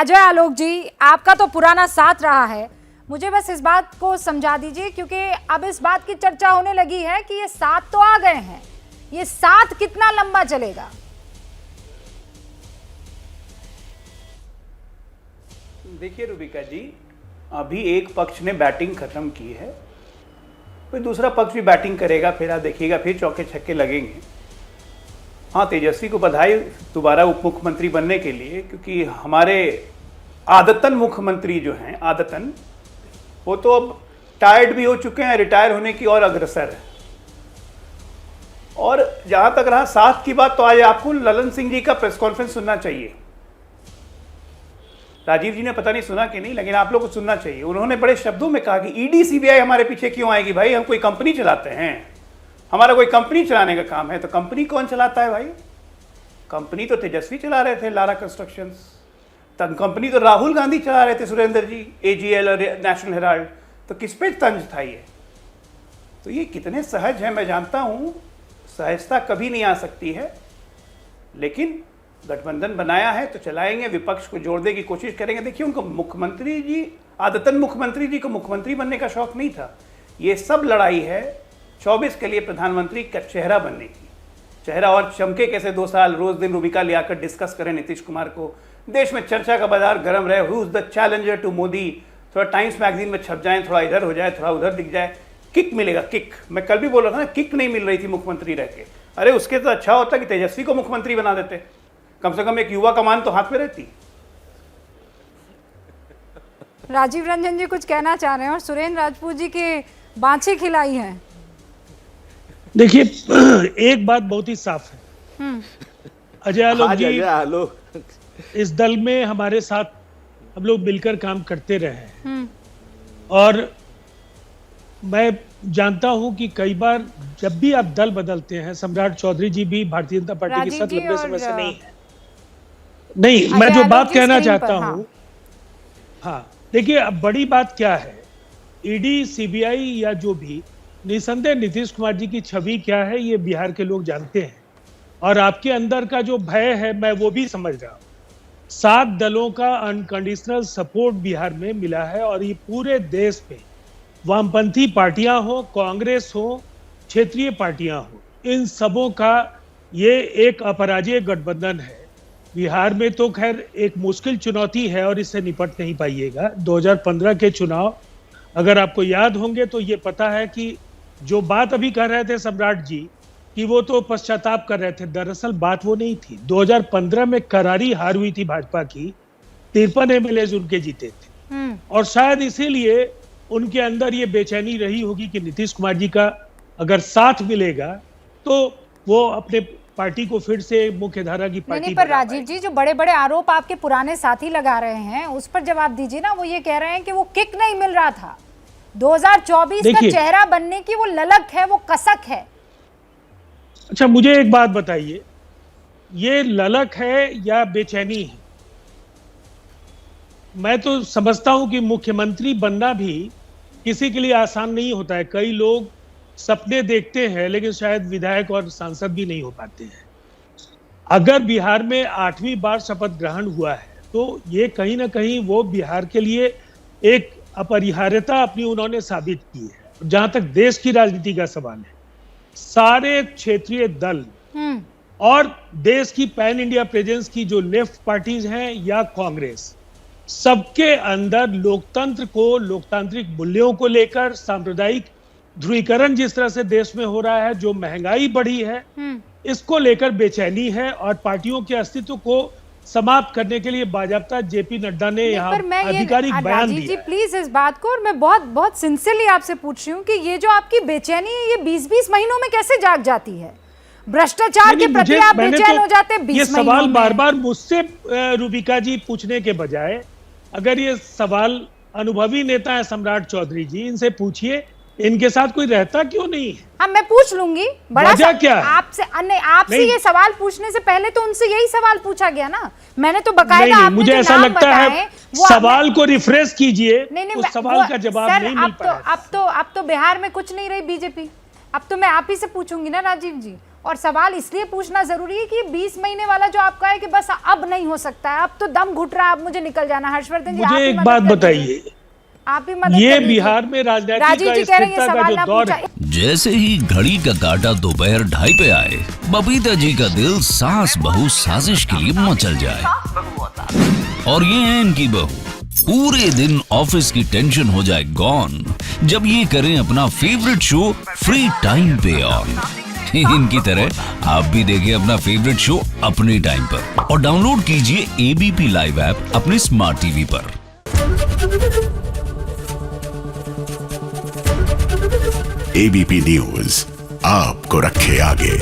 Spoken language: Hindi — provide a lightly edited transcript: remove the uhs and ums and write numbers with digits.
अजय आलोक जी, आपका तो पुराना साथ रहा है, मुझे बस इस बात को समझा दीजिए, क्योंकि अब इस बात की चर्चा होने लगी है कि ये साथ तो आ गए हैं, ये साथ कितना लंबा चलेगा? देखिए रूबिका जी, अभी एक पक्ष ने बैटिंग खत्म की है, कोई दूसरा पक्ष भी बैटिंग करेगा, फिर आप देखिएगा फिर चौके छक्के लगेंगे। हाँ, तेजस्वी को बधाई दोबारा उप मुख्यमंत्री बनने के लिए, क्योंकि हमारे आदतन मुख्यमंत्री जो हैं, आदतन वो तो अब टायर्ड भी हो चुके हैं, रिटायर होने की और अग्रसर है। और जहां तक रहा साथ की बात, तो आज आपको ललन सिंह जी का प्रेस कॉन्फ्रेंस सुनना चाहिए। राजीव जी ने पता नहीं सुना कि नहीं, लेकिन आप लोग को सुनना चाहिए। उन्होंने बड़े शब्दों में कहा कि ईडी सीबीआई हमारे पीछे क्यों आएगी भाई, हम कोई कंपनी चलाते हैं, हमारा कोई कंपनी चलाने का काम है। तो कंपनी कौन चलाता है भाई? कंपनी तो तेजस्वी चला रहे थे, लारा कंस्ट्रक्शंस। तब कंपनी तो राहुल गांधी चला रहे थे, सुरेंद्र जी, एजीएल और नेशनल हेराल्ड। तो किस पे तंज था ये? तो ये कितने सहज है, मैं जानता हूं सहजता कभी नहीं आ सकती है, लेकिन गठबंधन बनाया है तो चलाएंगे, विपक्ष को जोड़ने की कोशिश करेंगे। देखिए, उनको मुख्यमंत्री जी, आदतन मुख्यमंत्री जी को मुख्यमंत्री बनने का शौक नहीं था। ये सब लड़ाई है 24 के लिए प्रधानमंत्री का चेहरा बनने की। चेहरा और चमके कैसे 2 साल रोज दिन रूबिका ले आकर डिस्कस करें नीतीश कुमार को, देश में चर्चा का बाजार गर्म रहे, who is the challenger to Modi, थोड़ा टाइम्स मैगजीन में छप जाए, थोड़ा इधर हो जाए, थोड़ा उधर दिख जाए, किक मिलेगा, किक। मैं कल भी बोल रहा था ना, किक नहीं मिल रही थी मुख्यमंत्री रह के। अरे उसके तो अच्छा होता कि तेजस्वी को मुख्यमंत्री बना देते, कम से कम एक युवा कमान तो हाथ में रहती। राजीव रंजन जी कुछ कहना चाह रहे हैं, और सुरेंद्र राजपूत जी के बाँछी खिलाई है। देखिए, एक बात बहुत ही साफ है, अजय आलोक जी इस दल में हमारे साथ हम लोग मिलकर काम करते रहे हैं, और मैं जानता हूं कि कई बार जब भी आप दल बदलते हैं, सम्राट चौधरी जी भी भारतीय जनता पार्टी के साथ लंबे समय से नहीं है। नहीं, मैं जो बात कहना चाहता हूं, हाँ देखिए, अब बड़ी बात क्या है, ईडी सीबीआई या जो भी, निसंदेह नीतीश कुमार जी की छवि क्या है ये बिहार के लोग जानते हैं, और आपके अंदर का जो भय है मैं वो भी समझ रहा हूँ। 7 दलों का अनकंडीशनल सपोर्ट बिहार में मिला है, और ये पूरे देश में वामपंथी पार्टियां हो, कांग्रेस हो, क्षेत्रीय पार्टियां हो, इन सबों का ये एक अपराजय गठबंधन है। बिहार में तो खैर एक मुश्किल चुनौती है और इससे निपट नहीं पाइएगा। 2015 के चुनाव अगर आपको याद होंगे तो ये पता है कि जो बात अभी कर रहे थे सम्राट जी कि वो तो पश्चाताप कर रहे थे, दरअसल बात वो नहीं थी। 2015 में करारी हार हुई थी भाजपा की, 53 एमएलए उनके जीते थे, और शायद इसीलिए उनके अंदर ये बेचैनी रही होगी कि नीतीश कुमार जी का अगर साथ मिलेगा तो वो अपने पार्टी को फिर से मुख्य धारा की पार्टी। नहीं, पर राजीव जी, जो बड़े बड़े आरोप आपके पुराने साथी लगा रहे हैं उस पर जवाब दीजिए ना। वो ये कह रहे हैं कि वो किक नहीं मिल रहा था, 2024 का चेहरा बनने की वो ललक है, वो कसक है। अच्छा, मुझे एक बात बताइए, ये ललक है या बेचैनी है? मैं तो समझता हूं कि मुख्यमंत्री बनना भी किसी के लिए आसान नहीं होता है। कई लोग सपने देखते हैं, लेकिन शायद विधायक और सांसद भी नहीं हो पाते हैं। अगर बिहार में 8वीं बार शपथ ग्रहण हुआ है तो ये कहीं ना कहीं वो बिहार के लिए एक अपरिहार्यता अपनी उन्होंने साबित की है। जहां तक देश की राजनीति का सवाल है, सारे क्षेत्रीय दल और देश की पैन इंडिया प्रेजेंस की जो लेफ्ट पार्टीज हैं या कांग्रेस, सबके अंदर लोकतंत्र को, लोकतांत्रिक मूल्यों को लेकर, सांप्रदायिक ध्रुवीकरण जिस तरह से देश में हो रहा है, जो महंगाई बढ़ी है, इसको लेकर बेचैनी है, और पार्टियों के अस्तित्व को समाप्त करने के लिए बाजाबता जेपी नड्डा ने यहाँ आधिकारिक बयान दिया। जी प्लीज इस बात को, और मैं बहुत बहुत सिंसियरली आपसे पूछ रही हूँ कि ये जो आपकी बेचैनी है ये 20-20 महीनों में कैसे जाग जाती है? भ्रष्टाचार के प्रति आप बेचैन हो जाते हैं 20 ये सवाल बार बार मुझसे रूबिका जी पूछने के बजाय, अगर ये सवाल अनुभवी नेता है सम्राट चौधरी जी, इनसे पूछिए, इनके साथ कोई रहता क्यों नहीं है? हाँ, मैं पूछ लूंगी। वजह क्या है? आपसे ये सवाल पूछने से पहले तो उनसे यही सवाल पूछा गया ना। मैंने तो बकायदा आपने मुझे ऐसा लगता है सवाल को रिफ्रेश कीजिए, उस सवाल का जवाब नहीं मिल पाया। अब तो बिहार में कुछ नहीं रही बीजेपी। अब तो मैं आप ही से पूछूंगी ना राजीव जी, और सवाल इसलिए पूछना जरूरी है कि 20 महीने वाला जो आपका है कि बस अब नहीं हो सकता है, अब तो दम घुट रहा है, अब मुझे निकल जाना। हर्षवर्धन जी, मुझे एक बात बताइए, आप भी मदद ये कर बिहार में राजनीति राजीव जी का कह रहे हैं ये स्थिरता का सवाल जो ना दौर पूछा। है, जैसे ही घड़ी का काटा दोपहर 2:30 पे आए, बबीता जी का दिल सास बहू साजिश के लिए मचल जाए। और ये है इनकी बहू, पूरे दिन ऑफिस की टेंशन हो जाए गॉन जब ये करें अपना फेवरेट शो फ्री टाइम पे ऑन। इनकी तरह आप भी देखिए अपना फेवरेट शो अपने टाइम पर और डाउनलोड कीजिए एबीपी लाइव ऐप अपने स्मार्ट टीवी पर। एबीपी न्यूज आपको रखे आगे।